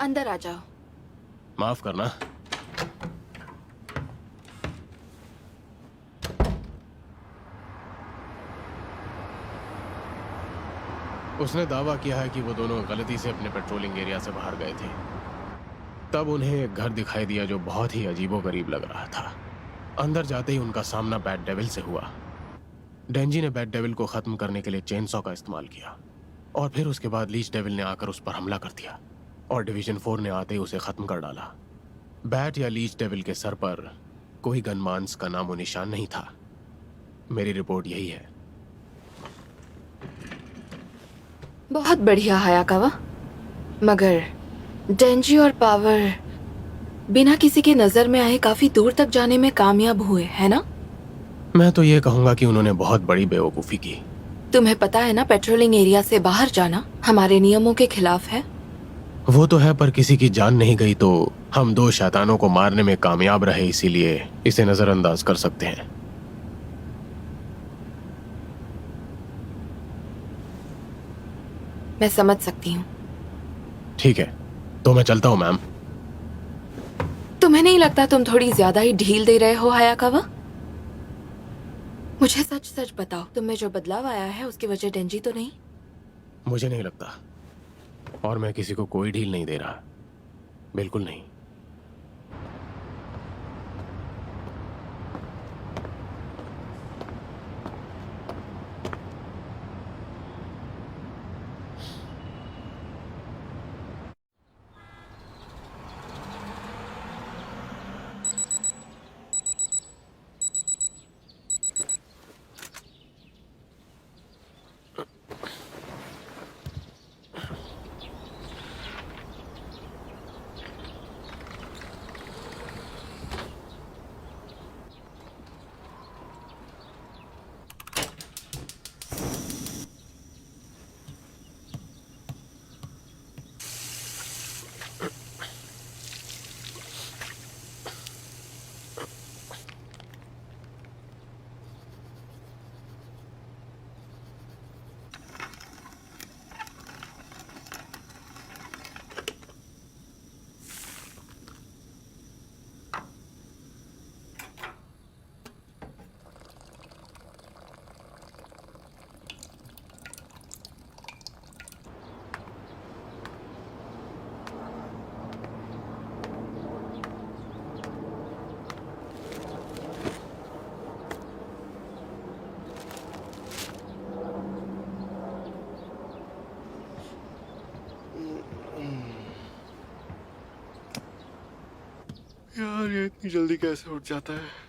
अंदर आ जाओ। माफ करना। उसने दावा किया है कि वो दोनों गलती से अपने पेट्रोलिंग एरिया से बाहर गए थे। तब उन्हें एक घर दिखाई दिया जो बहुत ही अजीबोगरीब लग रहा था। अंदर जाते ही उनका सामना बैट डेविल से हुआ। डेंजी ने बैट डेविल को खत्म करने के लिए चेनसॉ का इस्तेमाल किया और फिर उसके बाद लीच डेविल ने आकर उस पर हमला कर दिया और डिवीजन 4 ने आते ही उसे खत्म कर डाला। बैट या लीच डेविल के सर पर कोई गनमांस का नामो निशान नहीं था। मेरी रिपोर्ट यही है। बहुत बढ़िया हायाकावा, मगर डेंजी और पावर बिना किसी के नजर में आए काफी दूर तक जाने में कामयाब हुए, है ना? मैं तो ये कहूंगा कि उन्होंने बहुत बड़ी बेवकूफी की। तुम्हें पता है ना, पेट्रोलिंग एरिया से बाहर जाना हमारे नियमों के खिलाफ है। वो तो है, पर किसी की जान नहीं गई तो हम दो शैतानों को मारने में कामयाब रहे, इसीलिए इसे नजरअंदाज कर सकते हैं। मैं समझ सकती हूँ। ठीक है, तो मैं चलता हूँ मैम। तुम्हें नहीं लगता तुम थोड़ी ज्यादा ही ढील दे रहे हो हायाकावा? मुझे सच सच बताओ, तुम में जो बदलाव आया है उसकी वजह डेंजी तो नहीं? मुझे नहीं लगता, और मैं किसी को कोई ढील नहीं दे रहा, बिल्कुल नहीं। यार ये इतनी जल्दी कैसे उठ जाता है?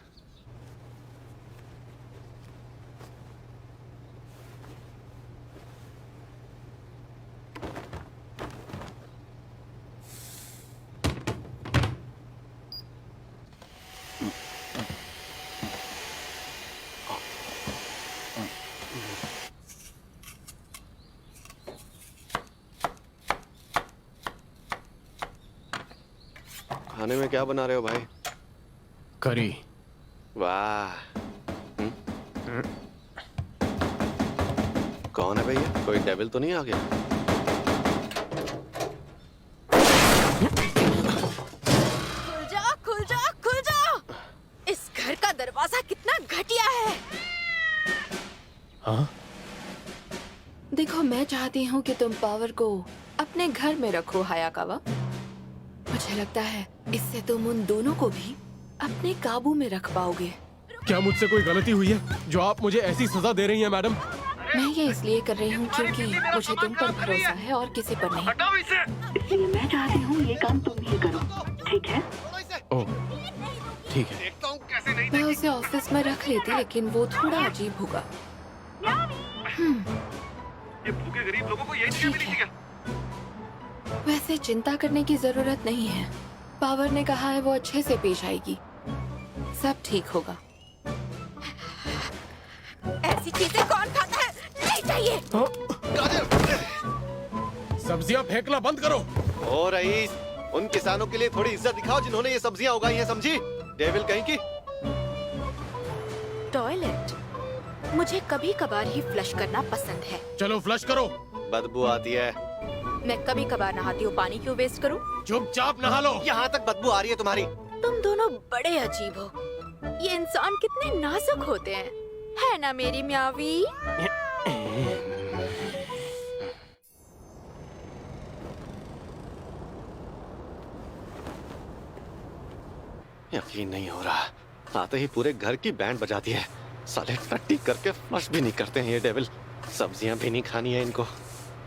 खाने में क्या बना रहे हो भाई? करी। वाह। कौन है भैया? कोई डेविल तो नहीं आ गया? खुल जा, खुल जा, खुल जा! इस घर का दरवाजा कितना घटिया है। हाँ? देखो, मैं चाहती हूँ कि तुम पावर को अपने घर में रखो हायाकावा। मुझे लगता है इससे तुम उन दोनों को भी अपने काबू में रख पाओगे। क्या मुझसे कोई गलती हुई है जो आप मुझे ऐसी सजा दे रही हैं मैडम? मैं ये इसलिए कर रही हूँ क्योंकि मुझे तुम पर भरोसा है और किसी पर नहीं। इसलिए मैं चाहती हूँ ये काम तुम ही करो, ठीक है? ओह, ठीक है। मैं उसे ऑफिस में रख लेती, लेकिन वो थोड़ा अजीब होगा। ये भूखे गरीब लोगों को यही चीजें मिली थी क्या? वैसे चिंता करने की जरूरत नहीं है। पावर ने कहा है वो अच्छे से पेश आएगी, सब ठीक होगा। ऐसी चीजें कौन खाता है? नहीं चाहिए। सब्जियां फेंकना बंद करो। ओ रईस, उन किसानों के लिए थोड़ी इज्जत दिखाओ जिन्होंने ये सब्जियां उगाई हैं, समझी? डेविल कहीं की। टॉयलेट मुझे कभी कभार ही फ्लश करना पसंद है। चलो फ्लश करो। बदबू आती है। मैं कभी कभार नहाती हूँ, पानी क्यों वेस्ट करूँ? चुपचाप नहा लो। यहाँ तक बदबू आ रही है तुम्हारी। तुम दोनों बड़े अजीब हो। ये इंसान कितने नाजुक होते हैं, है ना मेरी म्यावी? यकीन नहीं हो रहा, आते ही पूरे घर की बैंड बजा दी है। साले टट्टी करके फ्लश भी नहीं करते हैं ये डेविल। सब्जियां भी नहीं खानी है इनको।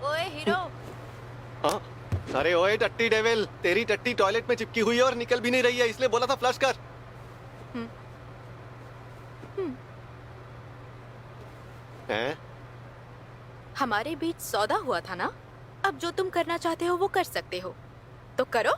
ओए हीरो, हाँ? अरे ओए टट्टी डेविल, तेरी टट्टी टॉयलेट में चिपकी हुई है और निकल भी नहीं रही है, इसलिए बोला था फ्लश कर। हैं? हमारे बीच सौदा हुआ था ना? अब जो तुम करना चाहते हो वो कर सकते हो, तो करो।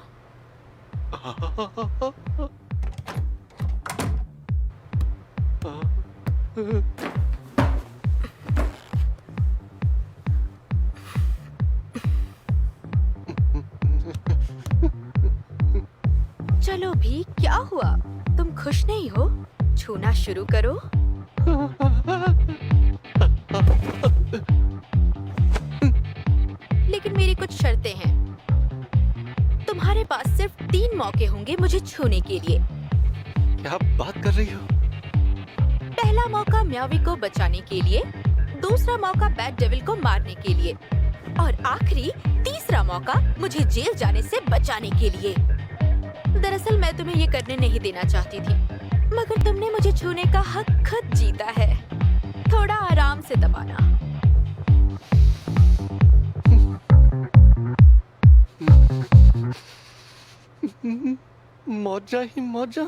चलो भी, क्या हुआ? तुम खुश नहीं हो? छूना शुरू करो। लेकिन मेरी कुछ शर्तें हैं। तुम्हारे पास सिर्फ 3 मौके होंगे मुझे छूने के लिए। क्या बात कर रही हो? पहला मौका म्यावी को बचाने के लिए, दूसरा मौका बैड डेविल को मारने के लिए, और आखिरी तीसरा मौका मुझे जेल जाने से बचाने के लिए। दरअसल मैं तुम्हें ये करने नहीं देना चाहती थी, मगर तुमने मुझे छूने का हक खुद जीता है। थोड़ा आराम से दबाना। मौजा ही मौजा।